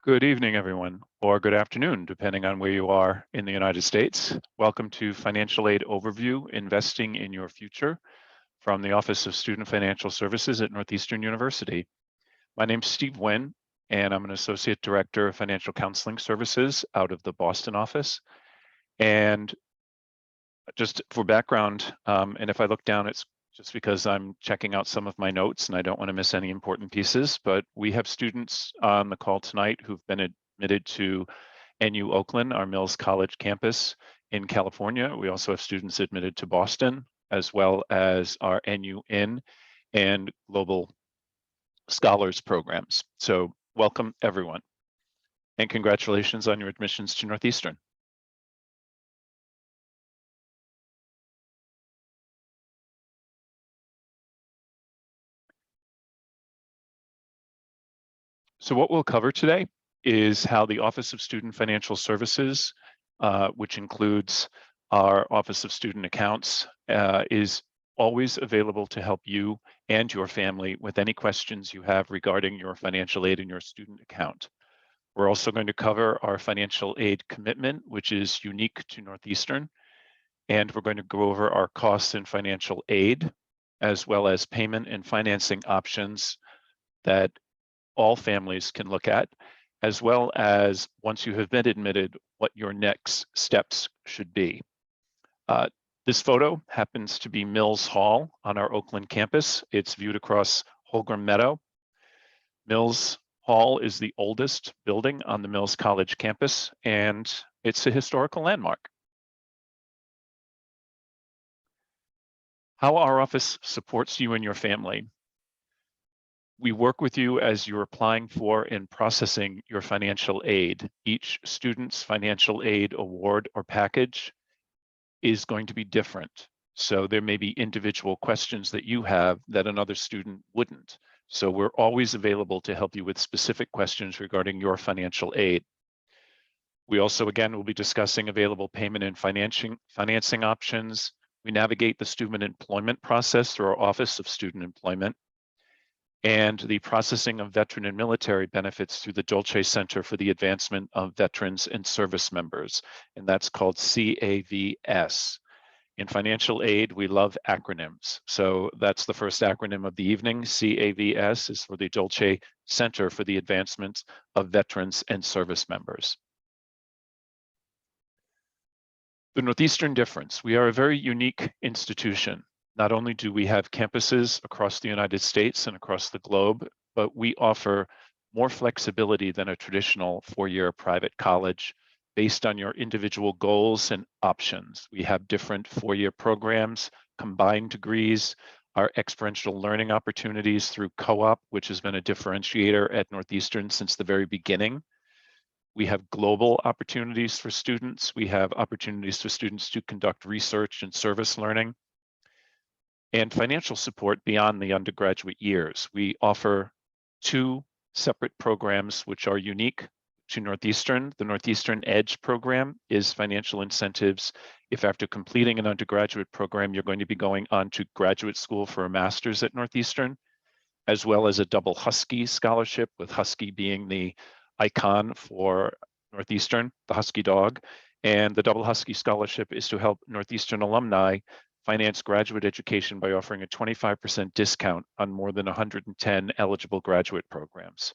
Good evening, everyone, or good afternoon, depending on where you are in the United States. Welcome to Financial Aid Overview, Investing in Your Future from the Office of Student Financial Services at Northeastern University. My name's Steve Nguyen, and I'm an Associate Director of Financial Counseling Services out of the Boston office. And just for background, and if I look down, it's just because I'm checking out some of my notes and I don't want to miss any important pieces, but we have students on the call tonight who've been admitted to NU Oakland, our Mills College campus in California. We also have students admitted to Boston, as well as our NU In and Global Scholars programs. So welcome everyone, and congratulations on your admissions to Northeastern. So what we'll cover today is how the Office of Student Financial Services, which includes our Office of Student Accounts, is always available to help you and your family with any questions you have regarding your financial aid and your student account. We're also going to cover our financial aid commitment, which is unique to Northeastern, and we're going to go over our costs in financial aid, as well as payment and financing options that all families can look at, as well as once you have been admitted, what your next steps should be. This photo happens to be Mills Hall on our Oakland campus. It's viewed across Holgram Meadow. Mills Hall is the oldest building on the Mills College campus, and it's a historical landmark. How our office supports you and your family. We work with you as you're applying for and processing your financial aid. Each student's financial aid award or package is going to be different. So there may be individual questions that you have that another student wouldn't. So we're always available to help you with specific questions regarding your financial aid. We also, again, will be discussing available payment and financing options. We navigate the student employment process through our Office of Student Employment, and the processing of veteran and military benefits through the Dolce Center for the Advancement of Veterans and Service Members, and that's called CAVS. In financial aid, we love acronyms. So that's the first acronym of the evening. CAVS is for the Dolce Center for the Advancement of Veterans and Service Members. The Northeastern difference. We are a very unique institution. Not only do we have campuses across the United States and across the globe, but we offer more flexibility than a traditional four-year private college based on your individual goals and options. We have different four-year programs, combined degrees, our experiential learning opportunities through co-op, which has been a differentiator at Northeastern since the very beginning. We have global opportunities for students. We have opportunities for students to conduct research and service learning, and financial support beyond the undergraduate years. We offer two separate programs which are unique to Northeastern. The Northeastern EDGE program is financial incentives if after completing an undergraduate program, you're going to be going on to graduate school for a master's at Northeastern, as well as a double Husky scholarship, with Husky being the icon for Northeastern, the Husky dog. And the double Husky scholarship is to help Northeastern alumni finance graduate education by offering a 25% discount on more than 110 eligible graduate programs.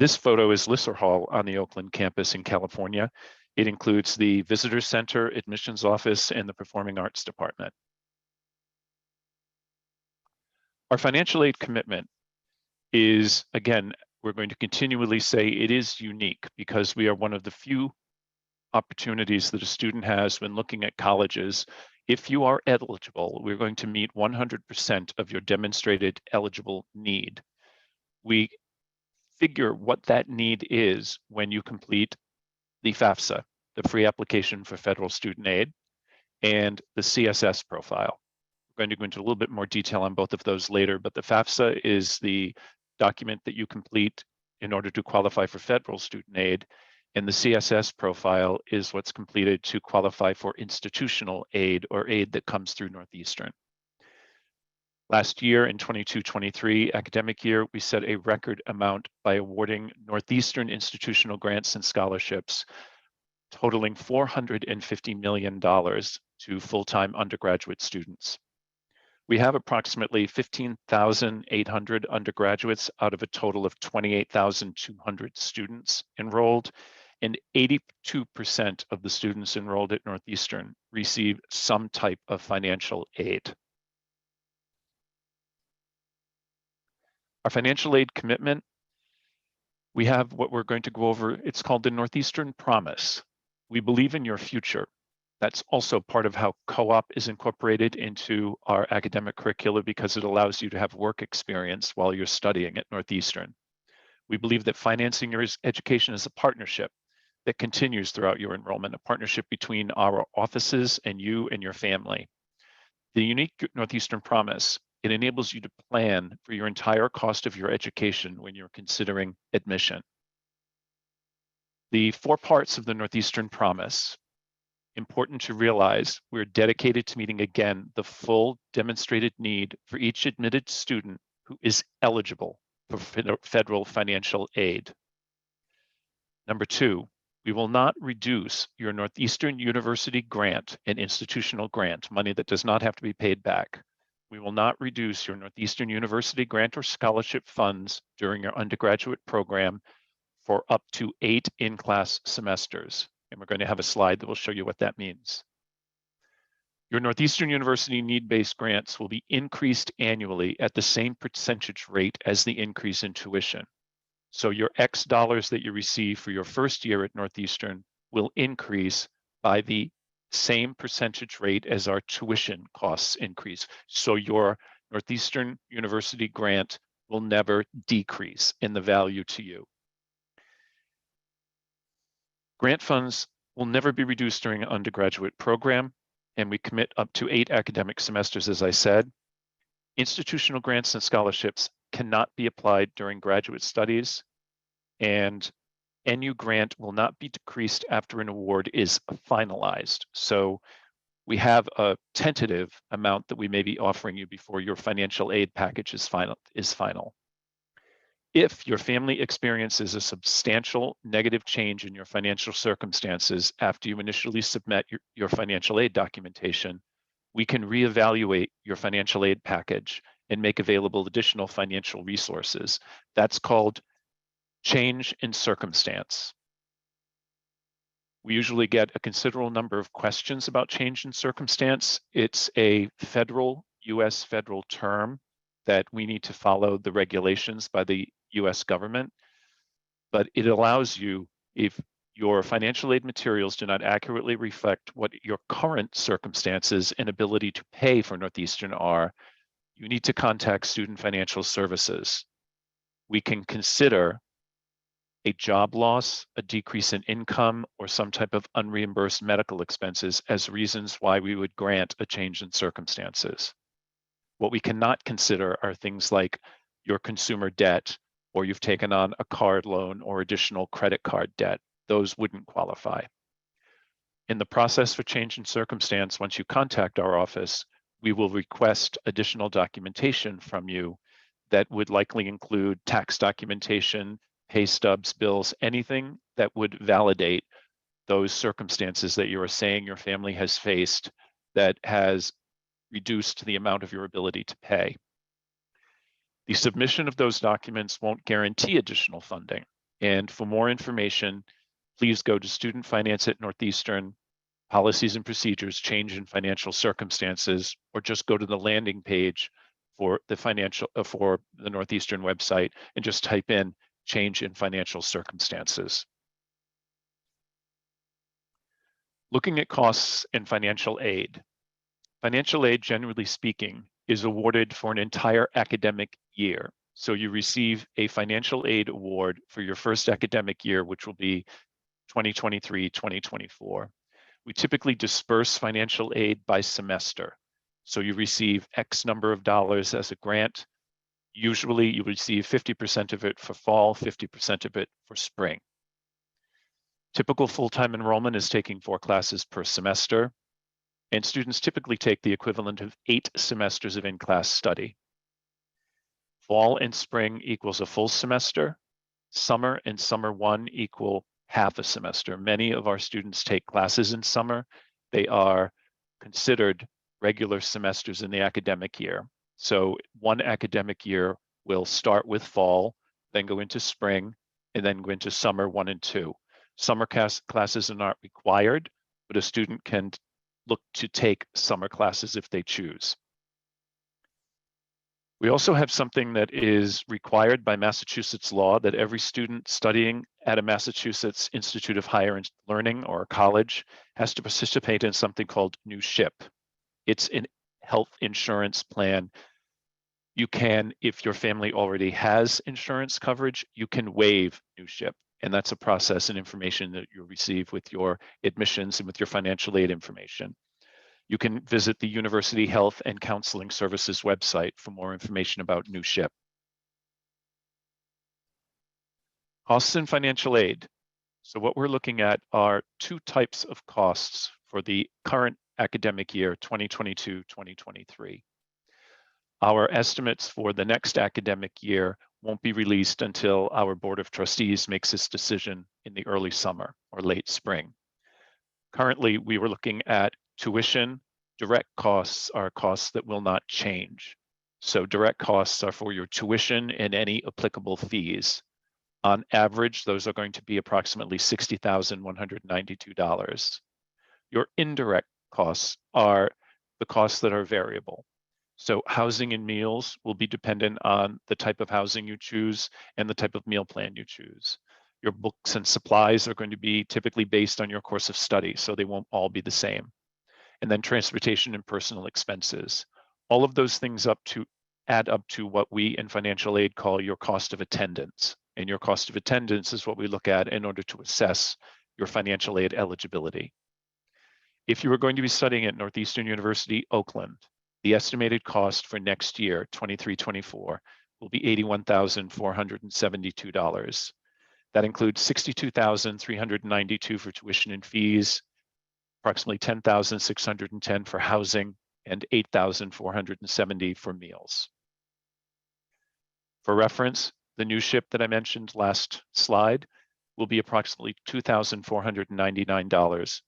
This photo is Lisser Hall on the Oakland campus in California. It includes the Visitor Center, Admissions Office, and the Performing Arts Department. Our financial aid commitment is, again, we're going to continually say it is unique because we are one of the few opportunities that a student has when looking at colleges. If you are eligible, we're going to meet 100% of your demonstrated eligible need. We figure what that need is when you complete the FAFSA, the Free Application for Federal Student Aid, and the CSS profile. We're going to go into a little bit more detail on both of those later, but the FAFSA is the document that you complete in order to qualify for federal student aid, and the CSS profile is what's completed to qualify for institutional aid or aid that comes through Northeastern. Last year in 22-23 academic year, we set a record amount by awarding Northeastern institutional grants and scholarships totaling $450 million to full-time undergraduate students. We have approximately 15,800 undergraduates out of a total of 28,200 students enrolled, and 82% of the students enrolled at Northeastern receive some type of financial aid. Our financial aid commitment, we have what we're going to go over. It's called the Northeastern Promise. We believe in your future. That's also part of how co-op is incorporated into our academic curricula because it allows you to have work experience while you're studying at Northeastern. We believe that financing your education is a partnership that continues throughout your enrollment, a partnership between our offices and you and your family. The unique Northeastern Promise, it enables you to plan for your entire cost of your education when you're considering admission. The 4 parts of the Northeastern Promise, important to realize, we're dedicated to meeting again the full demonstrated need for each admitted student who is eligible for federal financial aid. Number 2, we will not reduce your Northeastern University grant and institutional grant, money that does not have to be paid back. We will not reduce your Northeastern University grant or scholarship funds during your undergraduate program for up to 8 in-class semesters. And we're going to have a slide that will show you what that means. Your Northeastern University need-based grants will be increased annually at the same percentage rate as the increase in tuition. So your X dollars that you receive for your first year at Northeastern will increase by the same percentage rate as our tuition costs increase. So your Northeastern University grant will never decrease in the value to you. Grant funds will never be reduced during an undergraduate program, and we commit up to 8 academic semesters, as I said. Institutional grants and scholarships cannot be applied during graduate studies, and NU grant will not be decreased after an award is finalized. So we have a tentative amount that we may be offering you before your financial aid package is final. If your family experiences a substantial negative change in your financial circumstances after you initially submit your financial aid documentation, we can reevaluate your financial aid package and make available additional financial resources. That's called change in circumstance. We usually get a considerable number of questions about change in circumstance. It's a US federal term that we need to follow the regulations by the US government, but it allows you, if your financial aid materials do not accurately reflect what your current circumstances and ability to pay for Northeastern are, you need to contact Student Financial Services. We can consider a job loss, a decrease in income, or some type of unreimbursed medical expenses as reasons why we would grant a change in circumstances. What we cannot consider are things like your consumer debt, or you've taken on a card loan or additional credit card debt. Those wouldn't qualify. In the process for change in circumstance, once you contact our office, we will request additional documentation from you that would likely include tax documentation, pay stubs, bills, anything that would validate those circumstances that you are saying your family has faced that has reduced the amount of your ability to pay. The submission of those documents won't guarantee additional funding. And for more information, please go to Student Finance at Northeastern, Policies and Procedures, Change in Financial Circumstances, or just go to the landing page for the Northeastern website and just type in change in financial circumstances. Looking at costs and financial aid. Financial aid, generally speaking, is awarded for an entire academic year. So you receive a financial aid award for your first academic year, which will be 2023-2024. We typically disperse financial aid by semester. So you receive X number of dollars as a grant. Usually you receive 50% of it for fall, 50% of it for spring. Typical full-time enrollment is taking 4 classes per semester. and students typically take the equivalent of 8 semesters of in-class study. Fall and spring equals a full semester. Summer and summer one equal half a semester. Many of our students take classes in summer. They are considered regular semesters in the academic year. So one academic year will start with fall, then go into spring, and then go into summer 1 and 2. Summer classes are not required, but a student can look to take summer classes if they choose. We also have something that is required by Massachusetts law, that every student studying at a Massachusetts Institute of Higher Learning or a college has to participate in something called New SHIP. It's a health insurance plan. You can, if your family already has insurance coverage, you can waive New SHIP. And that's a process and information that you'll receive with your admissions and with your financial aid information. You can visit the University Health and Counseling Services website for more information about New SHIP. Costs and financial aid. So what we're looking at are 2 types of costs for the current academic year, 2022-2023. Our estimates for the next academic year won't be released until our Board of Trustees makes its decision in the early summer or late spring. Currently, we were looking at tuition. Direct costs are costs that will not change. So direct costs are for your tuition and any applicable fees. On average, those are going to be approximately $60,192. Your indirect costs are the costs that are variable. So housing and meals will be dependent on the type of housing you choose and the type of meal plan you choose. Your books and supplies are going to be typically based on your course of study, so they won't all be the same. And then transportation and personal expenses. All of those things add up to what we in financial aid call your cost of attendance. And your cost of attendance is what we look at in order to assess your financial aid eligibility. If you are going to be studying at Northeastern University, Oakland, the estimated cost for next year, 23-24, will be $81,472. That includes $62,392 for tuition and fees, approximately $10,610 for housing, and $8,470 for meals. For reference, the New SHIP that I mentioned last slide will be approximately $2,499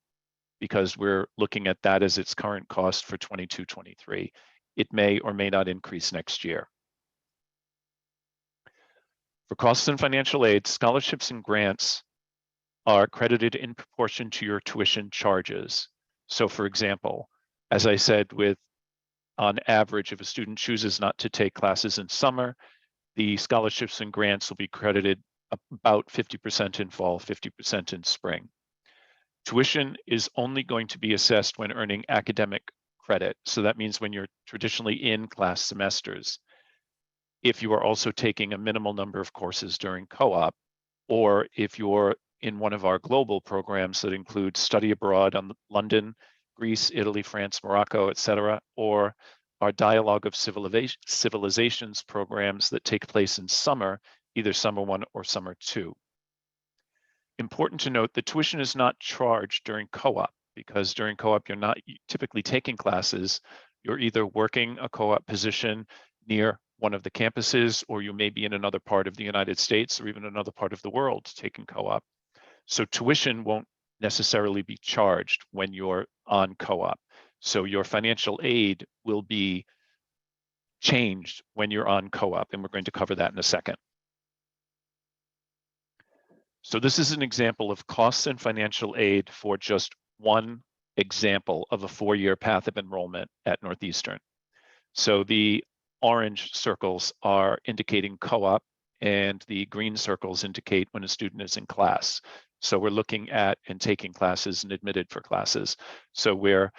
because we're looking at that as its current cost for 22-23. It may or may not increase next year. For costs and financial aid, scholarships and grants are credited in proportion to your tuition charges. So for example, as I said, on average, if a student chooses not to take classes in summer, the scholarships and grants will be credited about 50% in fall, 50% in spring. Tuition is only going to be assessed when earning academic credit. So that means when you're traditionally in class semesters. If you are also taking a minimal number of courses during co-op, or if you're in one of our global programs that include study abroad on London, Greece, Italy, France, Morocco, etc., or our Dialogue of Civilizations programs that take place in summer, either summer 1 or summer 2. Important to note, the tuition is not charged during co-op because during co-op, you're not typically taking classes. You're either working a co-op position near one of the campuses, or you may be in another part of the United States or even another part of the world taking co-op. So tuition won't necessarily be charged when you're on co-op. So your financial aid will be changed when you're on co-op, and we're going to cover that in a second. So this is an example of costs and financial aid for just one example of a 4-year path of enrollment at Northeastern. So the orange circles are indicating co-op, and the green circles indicate when a student is in class. So we're looking at and taking classes and admitted for classes. So we're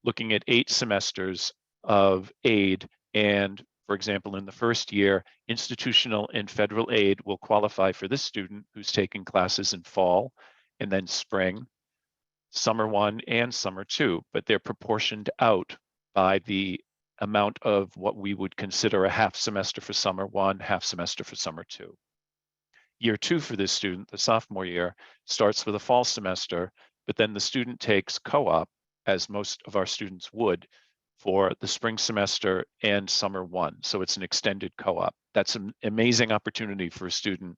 looking at 8 semesters of aid, and for example, in the first year, institutional and federal aid will qualify for this student who's taking classes in fall and then spring, summer 1 and summer 2, but they're proportioned out by the amount of what we would consider a half semester for summer 1, half semester for summer 2. Year 2 for this student, the sophomore year, starts with a fall semester, but then the student takes co-op as most of our students would, for the spring semester and summer one. So it's an extended co-op. That's an amazing opportunity for a student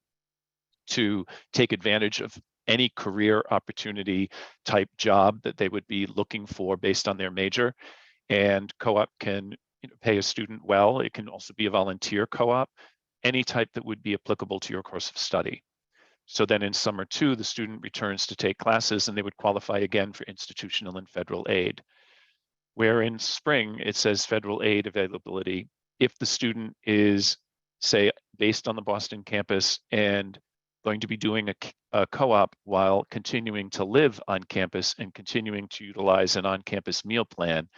to take advantage of any career opportunity type job that they would be looking for based on their major. And co-op can pay a student well. It can also be a volunteer co-op, any type that would be applicable to your course of study. So then in summer two, the student returns to take classes and they would qualify again for institutional and federal aid. Where in spring, it says federal aid availability if the student is, say, based on the Boston campus and going to be doing a co-op while continuing to live on campus and continuing to utilize an on-campus meal plan,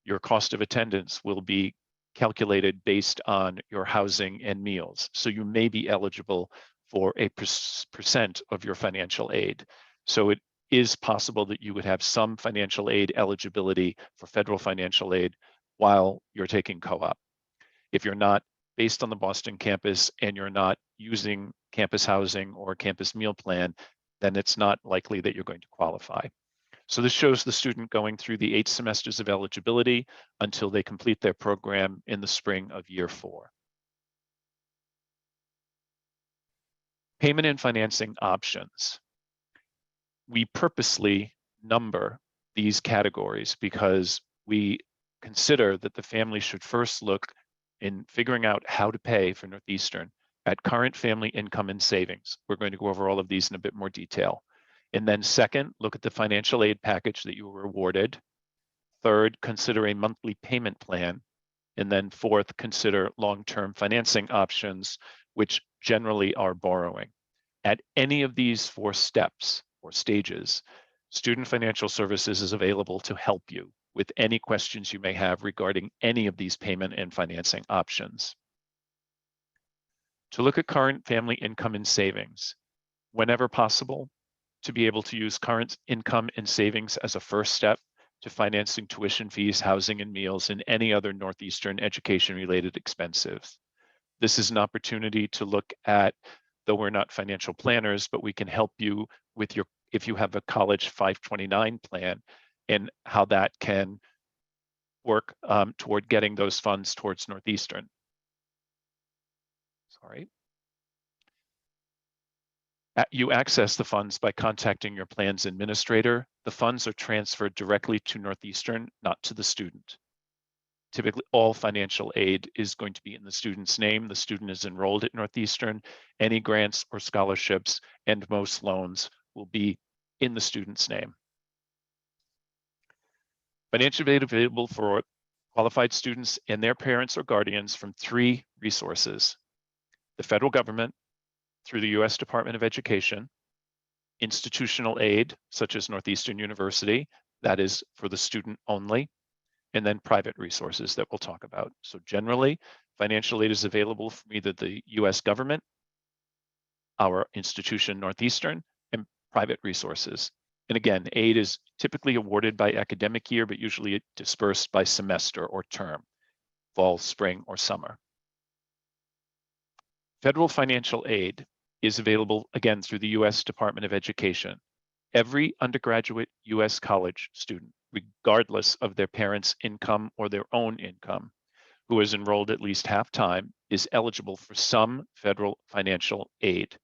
your cost of attendance will be calculated based on your housing and meals. So you may be eligible for a percent of your financial aid. So it is possible that you would have some financial aid eligibility for federal financial aid while you're taking co-op. If you're not based on the Boston campus and you're not using campus housing or campus meal plan, then it's not likely that you're going to qualify. So this shows the student going through the 8 semesters of eligibility until they complete their program in the spring of year 4. Payment and financing options. We purposely number these categories because we consider that the family should first look in figuring out how to pay for Northeastern at current family income and savings. We're going to go over all of these in a bit more detail. And then second, look at the financial aid package that you were awarded. Third, consider a monthly payment plan. And then fourth, consider long-term financing options, which generally are borrowing. At any of these 4 steps or stages, Student Financial Services is available to help you with any questions you may have regarding any of these payment and financing options. To look at current family income and savings, whenever possible, to be able to use current income and savings as a first step to financing tuition fees, housing, and meals, and any other Northeastern education-related expenses. This is an opportunity to look at, though we're not financial planners, but we can help you with your, if you have a college 529 plan, and how that can work toward getting those funds towards Northeastern. Sorry. You access the funds by contacting your plan's administrator. The funds are transferred directly to Northeastern, not to the student. Typically, all financial aid is going to be in the student's name. The student is enrolled at Northeastern. Any grants or scholarships and most loans will be in the student's name. Financial aid available for qualified students and their parents or guardians from 3 resources: the federal government, through the U.S. Department of Education, institutional aid, such as Northeastern University, that is for the student only, and then private resources that we'll talk about. So generally, financial aid is available from either the U.S. government, our institution Northeastern, and private resources. And again, aid is typically awarded by academic year, but usually dispersed by semester or term, fall, spring, or summer. Federal financial aid is available, again, through the U.S. Department of Education. Every undergraduate U.S. college student, regardless of their parents' income or their own income, who is enrolled at least half-time, is eligible for some federal financial aid.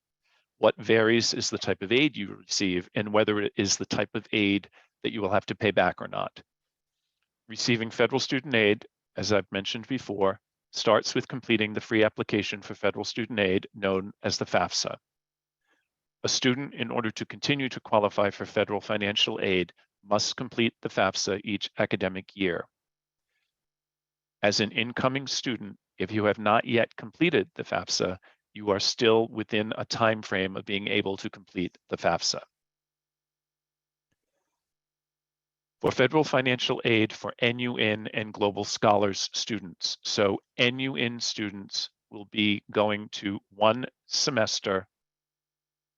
What varies is the type of aid you receive and whether it is the type of aid that you will have to pay back or not. Receiving federal student aid, as I've mentioned before, starts with completing the free application for federal student aid known as the FAFSA. A student, in order to continue to qualify for federal financial aid, must complete the FAFSA each academic year. As an incoming student, if you have not yet completed the FAFSA, you are still within a time frame of being able to complete the FAFSA. For federal financial aid for NUN and Global Scholars students. So NUN students will be going to 1 semester,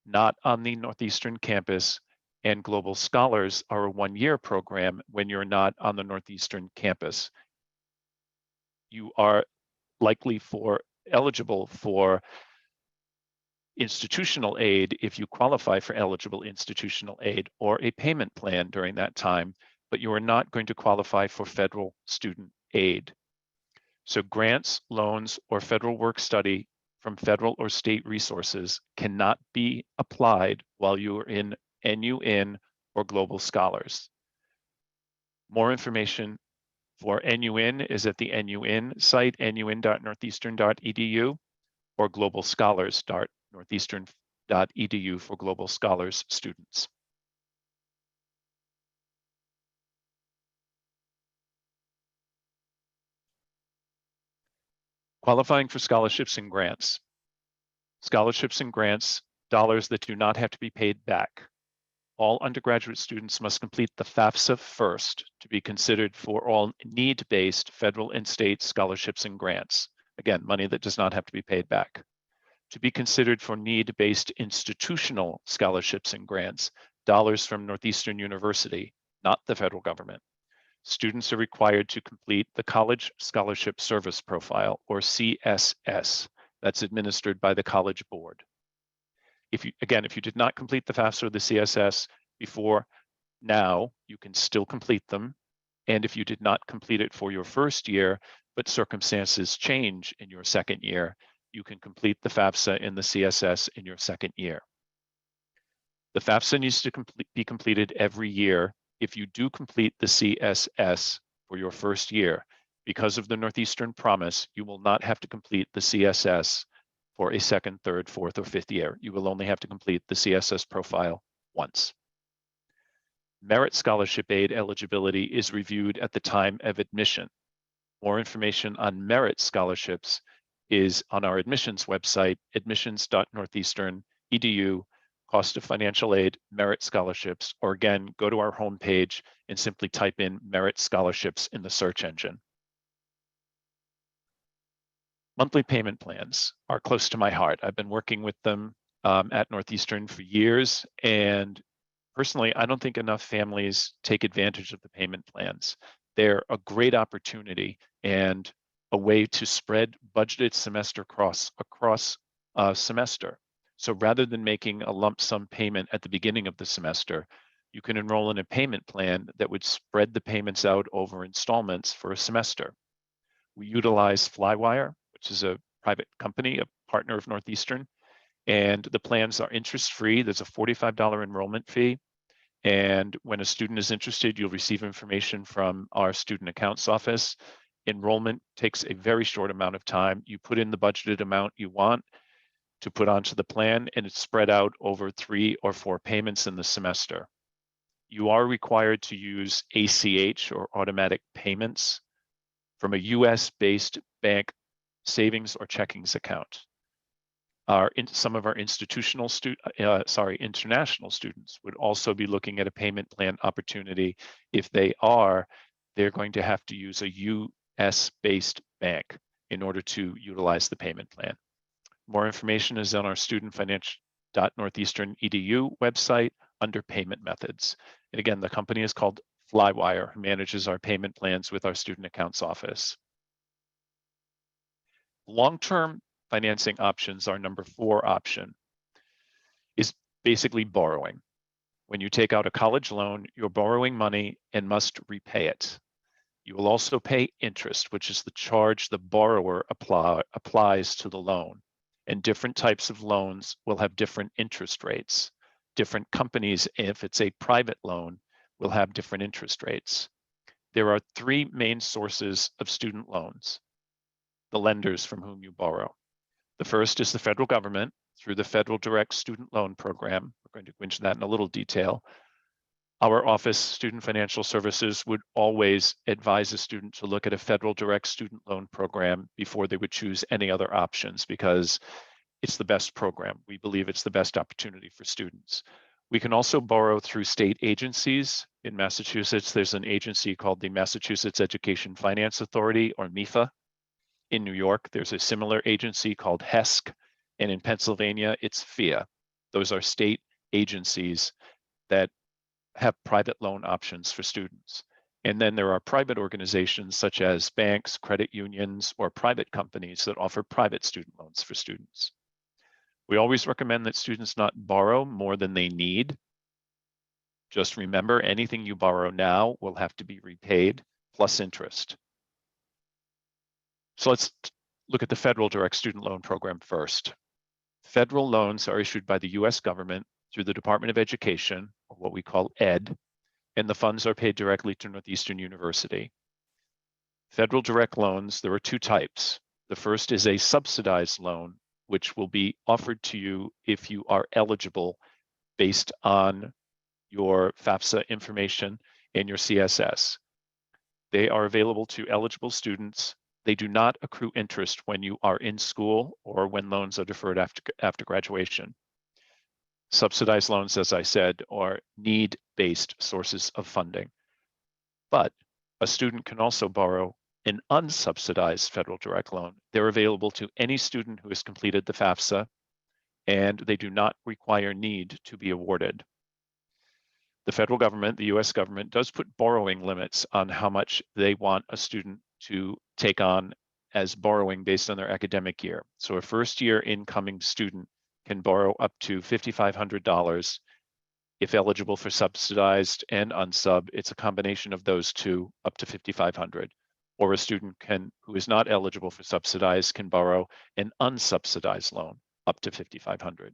not on the Northeastern campus, and Global Scholars are a 1-year program when you're not on the Northeastern campus. You are likely eligible for institutional aid if you qualify for eligible institutional aid or a payment plan during that time, but you are not going to qualify for federal student aid. So grants, loans, or federal work study from federal or state resources cannot be applied while you are in NUIN or Global Scholars. More information for NUIN is at the NUIN site, nuin.northeastern.edu, or globalscholars.northeastern.edu for Global Scholars students. Qualifying for scholarships and grants. Scholarships and grants, dollars that do not have to be paid back. All undergraduate students must complete the FAFSA first to be considered for all need-based federal and state scholarships and grants. Again, money that does not have to be paid back. To be considered for need-based institutional scholarships and grants, dollars from Northeastern University, not the federal government. Students are required to complete the College Scholarship Service Profile, or CSS, that's administered by the College Board. If you did not complete the FAFSA or the CSS before now, you can still complete them. And if you did not complete it for your first year, but circumstances change in your second year, you can complete the FAFSA and the CSS in your second year. The FAFSA needs to be completed every year. If you do complete the CSS for your first year, because of the Northeastern Promise, you will not have to complete the CSS for a second, third, fourth, or fifth year. You will only have to complete the CSS profile once. Merit scholarship aid eligibility is reviewed at the time of admission. More information on merit scholarships is on our admissions website, admissions.northeastern.edu, cost of financial aid, merit scholarships, or again, go to our homepage and simply type in merit scholarships in the search engine. Monthly payment plans are close to my heart. I've been working with them at Northeastern for years, and personally, I don't think enough families take advantage of the payment plans. They're a great opportunity and a way to spread budgeted semester across a semester. So rather than making a lump sum payment at the beginning of the semester, you can enroll in a payment plan that would spread the payments out over installments for a semester. We utilize Flywire, which is a private company, a partner of Northeastern, and the plans are interest-free. There's a $45 enrollment fee. And when a student is interested, you'll receive information from our student accounts office. Enrollment takes a very short amount of time. You put in the budgeted amount you want to put onto the plan, and it's spread out over 3 or 4 payments in the semester. You are required to use ACH, or automatic payments, from a US-based bank savings or checkings account. Some of our international students would also be looking at a payment plan opportunity. If they are, they're going to have to use a US-based bank in order to utilize the payment plan. More information is on our studentfinance.northeastern.edu website under payment methods. And again, the company is called Flywire, who manages our payment plans with our student accounts office. Long-term financing options, our number 4 option, is basically borrowing. When you take out a college loan, you're borrowing money and must repay it. You will also pay interest, which is the charge the borrower applies to the loan. And different types of loans will have different interest rates. Different companies, if it's a private loan, will have different interest rates. There are 3 main sources of student loans, the lenders from whom you borrow. The first is the federal government through the Federal Direct Student Loan Program. We're going to go into that in a little detail. Our office, Student Financial Services, would always advise a student to look at a Federal Direct Student Loan Program before they would choose any other options, because it's the best program. We believe it's the best opportunity for students. We can also borrow through state agencies. In Massachusetts, there's an agency called the Massachusetts Education Finance Authority, or MEFA. In New York, there's a similar agency called HESC, and in Pennsylvania, it's FIA. Those are state agencies that have private loan options for students. And then there are private organizations such as banks, credit unions, or private companies that offer private student loans for students. We always recommend that students not borrow more than they need Just remember, anything you borrow now will have to be repaid plus interest. So let's look at the federal direct student loan program first. Federal loans are issued by the US government through the Department of Education, or what we call ED, and the funds are paid directly to Northeastern University. Federal direct loans, there are two types. The first is a subsidized loan, which will be offered to you if you are eligible based on your FAFSA information and your CSS. They are available to eligible students. They do not accrue interest when you are in school or when loans are deferred after graduation. Subsidized loans, as I said, are need-based sources of funding. But a student can also borrow an unsubsidized federal direct loan. They're available to any student who has completed the FAFSA, and they do not require need to be awarded. The federal government, the US government, does put borrowing limits on how much they want a student to take on as borrowing based on their academic year. So a first-year incoming student can borrow up to $5,500. If eligible for subsidized and unsub, it's a combination of those two, up to $5,500. Or a student who is not eligible for subsidized can borrow an unsubsidized loan up to $5,500.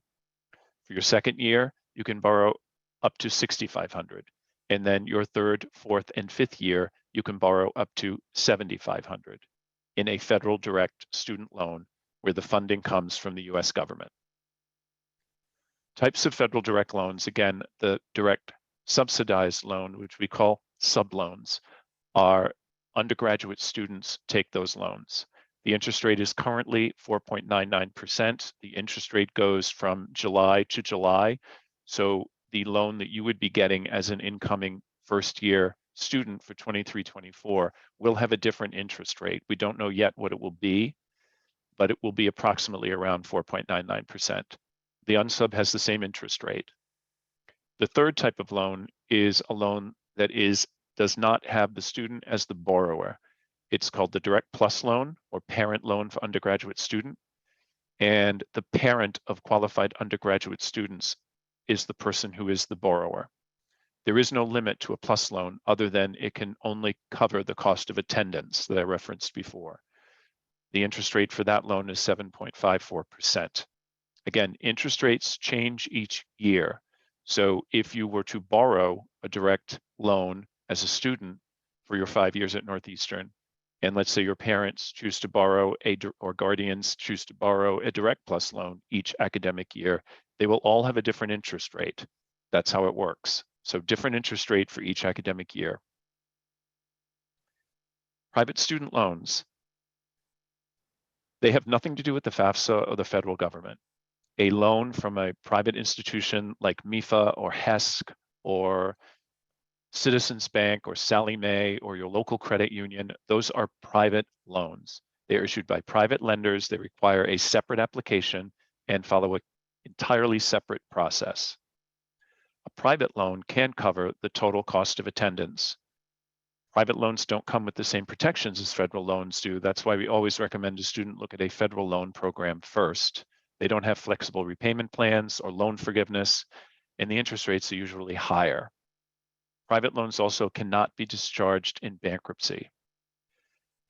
For your second year, you can borrow up to $6,500. And then your third, fourth, and fifth year, you can borrow up to $7,500 in a federal direct student loan where the funding comes from the US government. Types of federal direct loans, again, the direct subsidized loan, which we call subloans, are undergraduate students take those loans. The interest rate is currently 4.99%. The interest rate goes from July to July. So the loan that you would be getting as an incoming first year student for 23-24 will have a different interest rate. We don't know yet what it will be, but it will be approximately around 4.99%. The unsub has the same interest rate. The third type of loan is a loan that does not have the student as the borrower. It's called the Direct Plus loan or parent loan for undergraduate student. And the parent of qualified undergraduate students is the person who is the borrower. There is no limit to a plus loan other than it can only cover the cost of attendance that I referenced before. The interest rate for that loan is 7.54%. Again, interest rates change each year. So if you were to borrow a direct loan as a student for your 5 years at Northeastern, and let's say your parents choose to borrow or guardians choose to borrow a Direct Plus loan each academic year, they will all have a different interest rate. That's how it works. So different interest rate for each academic year. Private student loans. They have nothing to do with the FAFSA or the federal government. A loan from a private institution like MIFA or HESC or Citizens Bank or Sallie Mae or your local credit union, those are private loans. They are issued by private lenders. They require a separate application and follow an entirely separate process. A private loan can cover the total cost of attendance. Private loans don't come with the same protections as federal loans do. That's why we always recommend a student look at a federal loan program first. They don't have flexible repayment plans or loan forgiveness, and the interest rates are usually higher. Private loans also cannot be discharged in bankruptcy.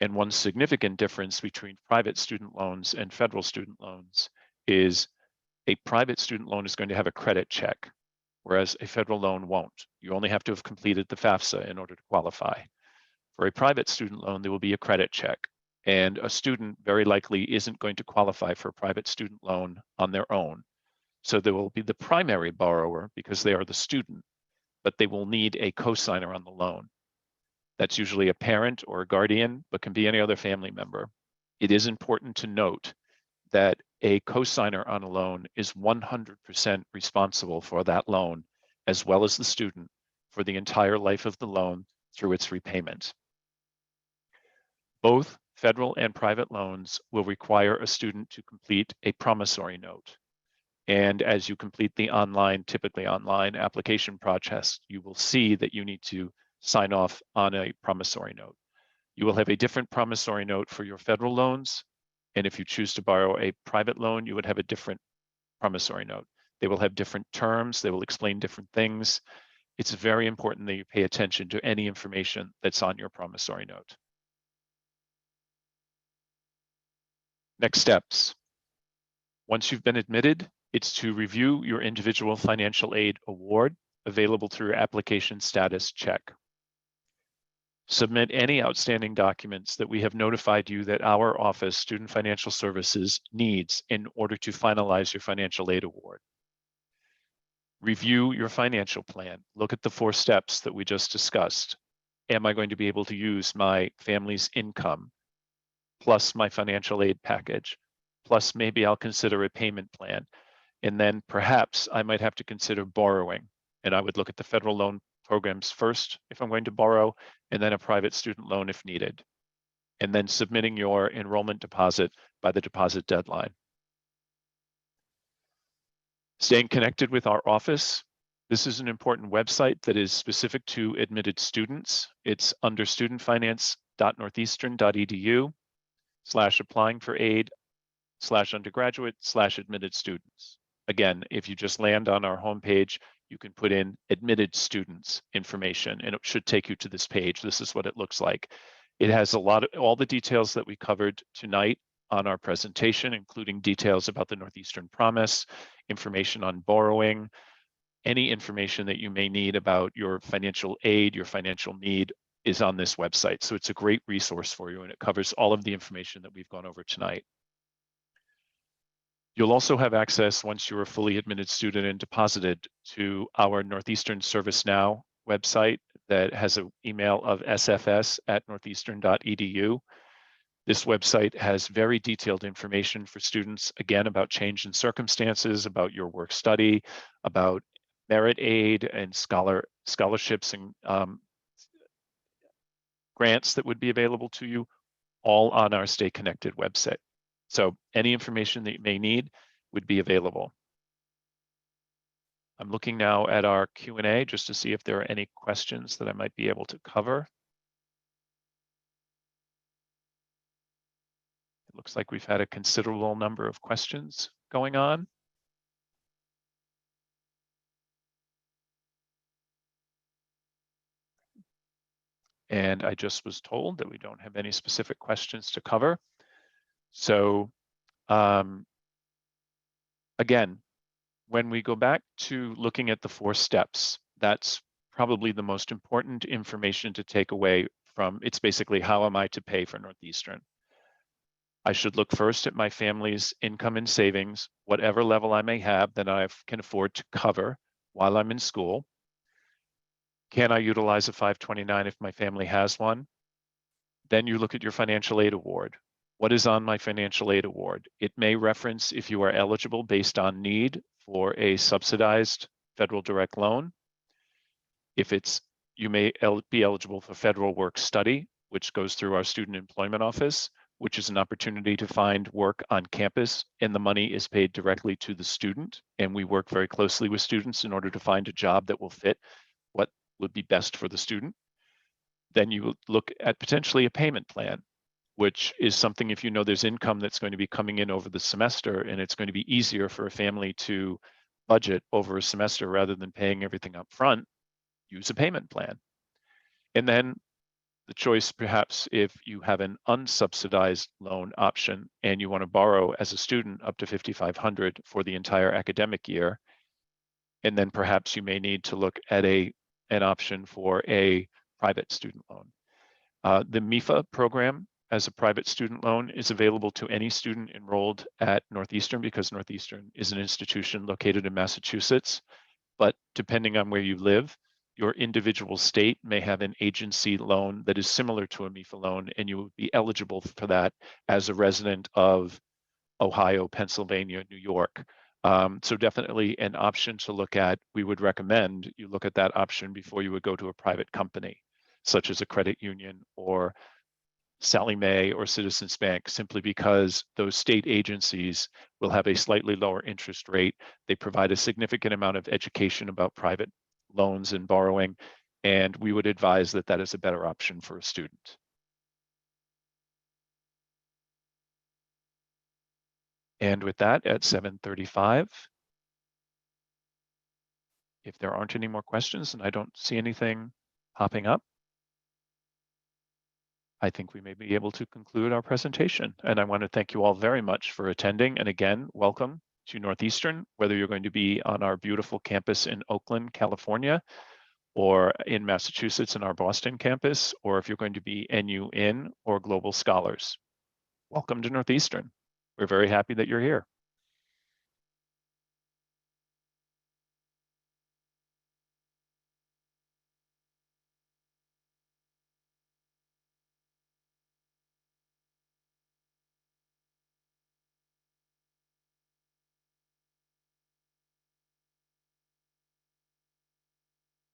And one significant difference between private student loans and federal student loans is a private student loan is going to have a credit check, whereas a federal loan won't. You only have to have completed the FAFSA in order to qualify. For a private student loan, there will be a credit check, and a student very likely isn't going to qualify for a private student loan on their own. So there will be the primary borrower because they are the student, but they will need a cosigner on the loan. That's usually a parent or a guardian, but can be any other family member. It is important to note that a cosigner on a loan is 100% responsible for that loan, as well as the student, for the entire life of the loan through its repayment. Both federal and private loans will require a student to complete a promissory note. And as you complete the typically online application process, you will see that you need to sign off on a promissory note. You will have a different promissory note for your federal loans. And if you choose to borrow a private loan, you would have a different promissory note. They will have different terms. They will explain different things. it's very important that you pay attention to any information that's on your promissory note. Next steps. Once you've been admitted, it's to review your individual financial aid award available through your application status check. Submit any outstanding documents that we have notified you that our office, Student Financial Services, needs in order to finalize your financial aid award. Review your financial plan. Look at the 4 steps that we just discussed. Am I going to be able to use my family's income plus my financial aid package? Plus maybe I'll consider a payment plan. And then perhaps I might have to consider borrowing. And I would look at the federal loan programs first if I'm going to borrow, and then a private student loan if needed. And then submitting your enrollment deposit by the deposit deadline. Staying connected with our office. This is an important website that is specific to admitted students. It's under studentfinance.northeastern.edu/applying for aid /undergraduate/admitted students. Again, if you just land on our homepage, you can put in admitted students information and it should take you to this page. This is what it looks like. It has all the details that we covered tonight on our presentation, including details about the Northeastern Promise, information on borrowing, any information that you may need about your financial aid, your financial need is on this website. So it's a great resource for you and it covers all of the information that we've gone over tonight. You'll also have access once you're a fully admitted student and deposited to our Northeastern ServiceNow website that has an email of sfs@northeastern.edu. This website has very detailed information for students, again, about change in circumstances, about your work study, about merit aid and scholarships and grants that would be available to you, all on our Stay Connected website. So any information that you may need would be available. I'm looking now at our Q&A just to see if there are any questions that I might be able to cover. It looks like we've had a considerable number of questions going on. And I just was told that we don't have any specific questions to cover. So again, when we go back to looking at the 4 steps, that's probably the most important information to take away from. It's basically, how am I to pay for Northeastern? I should look first at my family's income and savings, whatever level I may have that I can afford to cover while I'm in school. Can I utilize a 529 if my family has one? Then you look at your financial aid award. What is on my financial aid award? It may reference if you are eligible based on need for a subsidized federal direct loan. If you may be eligible for federal work study, which goes through our student employment office, which is an opportunity to find work on campus, and the money is paid directly to the student. And we work very closely with students in order to find a job that will fit what would be best for the student. Then you look at potentially a payment plan, which is something, if you know there's income that's going to be coming in over the semester and it's going to be easier for a family to budget over a semester rather than paying everything up front, use a payment plan. And then the choice, perhaps, if you have an unsubsidized loan option and you want to borrow as a student up to $5,500 for the entire academic year, and then perhaps you may need to look at an option for a private student loan. The MIFA program as a private student loan is available to any student enrolled at Northeastern, because Northeastern is an institution located in Massachusetts. But depending on where you live, your individual state may have an agency loan that is similar to a MIFA loan, and you would be eligible for that as a resident of Ohio, Pennsylvania, New York. So definitely an option to look at. We would recommend you look at that option before you would go to a private company, such as a credit union or Sallie Mae or Citizens Bank, simply because those state agencies will have a slightly lower interest rate. They provide a significant amount of education about private loans and borrowing, and we would advise that that is a better option for a student. And with that, at 7:35, If there aren't any more questions, and I don't see anything popping up, I think we may be able to conclude our presentation. And I want to thank you all very much for attending. And again, welcome to Northeastern, whether you're going to be on our beautiful campus in Oakland, California, or in Massachusetts in our Boston campus, or if you're going to be NU in or Global Scholars. Welcome to Northeastern. We're very happy that you're here.